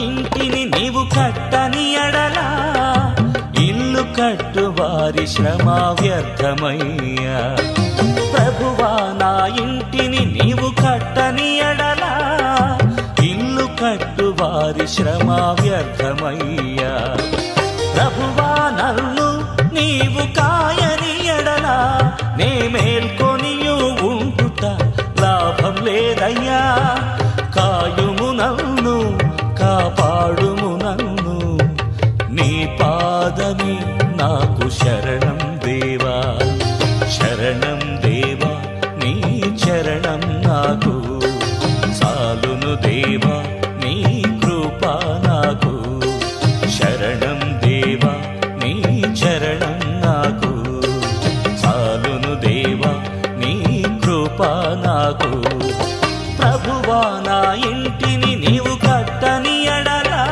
ఇంటిని నీవు కట్టని ఎడలా ఇల్లు కట్టు వారి శ్రమ వ్యర్థమయ్యా. ప్రభువా నా ఇంటిని నీవు కట్టని ఎడలా ఇల్లు కట్టు వారి శ్రమ వ్యర్థమయ్యా. ప్రభువా నన్ను నీవు కాయని ఎడలా నే మేల్కొనియు ఉంటుట లాభం లేదయ్యా. కాయుము నన్ను కాపాడుము నన్ను నీ పాదమే నాకు శరణం దేవా. శరణం దేవా నీ చరణం నాకు చాలును దేవా నీ కృప నాకు. శరణం దేవా నీ చరణం నాకు చాలును దేవా నీ కృప నాకు. ప్రభువా నా ఇంటిని నీవు కట్టని ఎడలా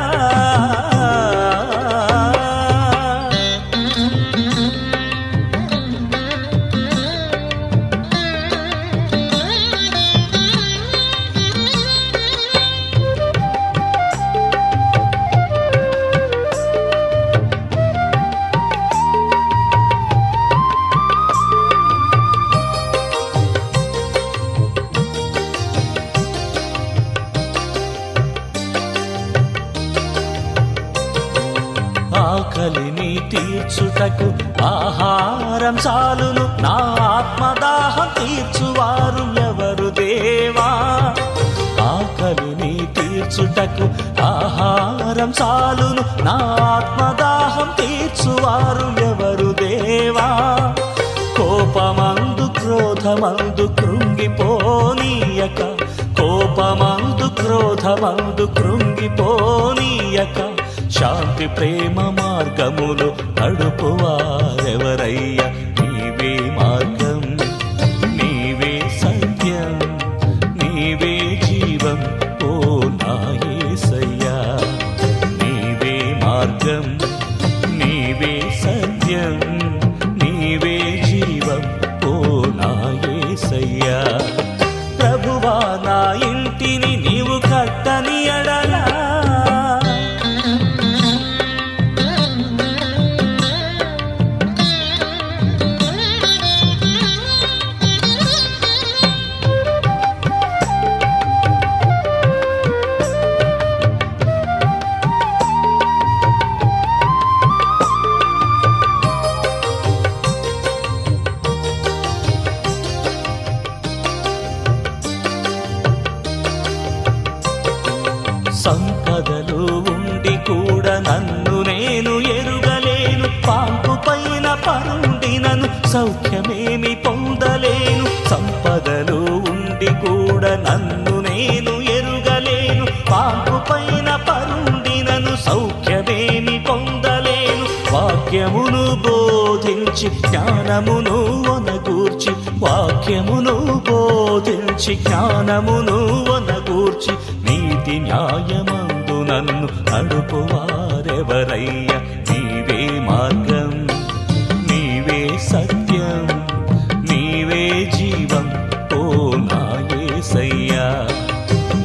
ఆకలిని తీర్చుటకు ఆహారం చాలును నా ఆత్మదాహం తీర్చువారు ఎవరు దేవా. ఆకలిని తీర్చుటకు ఆహారం చాలును నా ఆత్మదాహం తీర్చువారు ఎవరు దేవా. కోపమందు క్రోధమందు కృంగిపోనీయక కోపమందు క్రోధమందు కృంగిపోనీయక శాంతి ప్రేమ మార్గములు నడుపువారెవరయ్యా. నీవే మార్గం నీవే సత్యం నీవే జీవం ఓ నా యేసయ్యా. నీవే మార్గం నీవే సత్యం నీవే జీవం ఓ నా యేసయ్యా. ప్రభువా నా ఇంటిని నీవు కట్టని ఎడలా సంపదలు ఉండి కూడా నన్ను నేను ఎరుగలేను. పాంపు పైన పరుండినను సౌఖ్యమేమి పొందలేను. సంపదలు ఉండి కూడా నన్ను నేను ఎరుగలేను. పాంపు పైన పరుండినను సౌఖ్యమేమి పొందలేను. వాక్యమును బోధించి జ్ఞానమును వనగూర్చి వాక్యమును బోధించి జ్ఞానమును వనగూర్చి నీతి న్యాయమందు నన్ను నడుపువారెవరయ్యా. నీవే మార్గం నీవే సత్యం నీవే జీవం ఓ నా యేసయ్యా.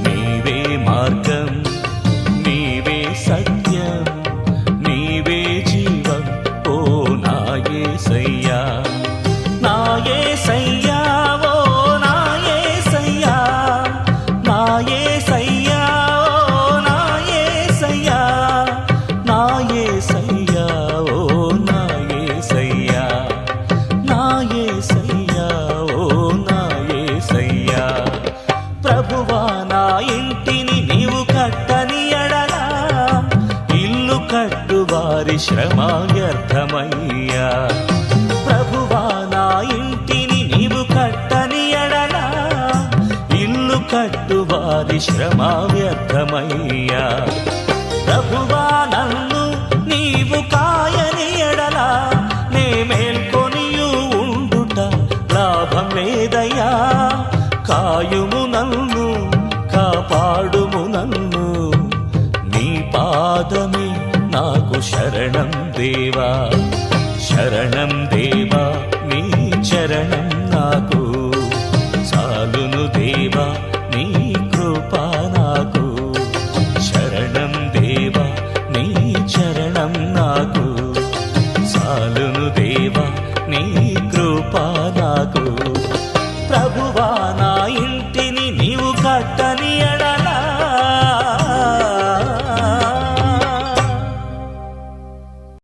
నీవే మార్గం నీవే సత్యం నీవే జీవం ఓ నా యేసయ్యా. నా యేసయ్యా ఓ నా యేసయ్యా నా యేసయ్యా ఓ నా యేసయ్యా నా యేసయ్యా ఓ నా యేసయ్యా నా యేసయ్యా ఓ నా యేసయ్యా. ప్రభువా నా ఇంటిని నీవు కట్టని ఎడలా ఇల్లు కట్టు వారి శ్రమ వ్యర్థమయ్యా. ప్రభువా నా ఇంటిని నీవు కట్టని ఎడలా ఇల్లు కట్టు వారి శ్రమ వ్యర్థమయ్యా. ప్రభువా నన్ను నీవు కాయని ఎడలా నే మేల్కొనియు ఉండుట లాభం లేదయ్యా. కాయుము నన్ను కాపాడుము నన్ను నీ పాదమే నాకు శరణం దేవా. శరణం దేవా నీ చరణం నాకు చాలును దేవా నీ కృప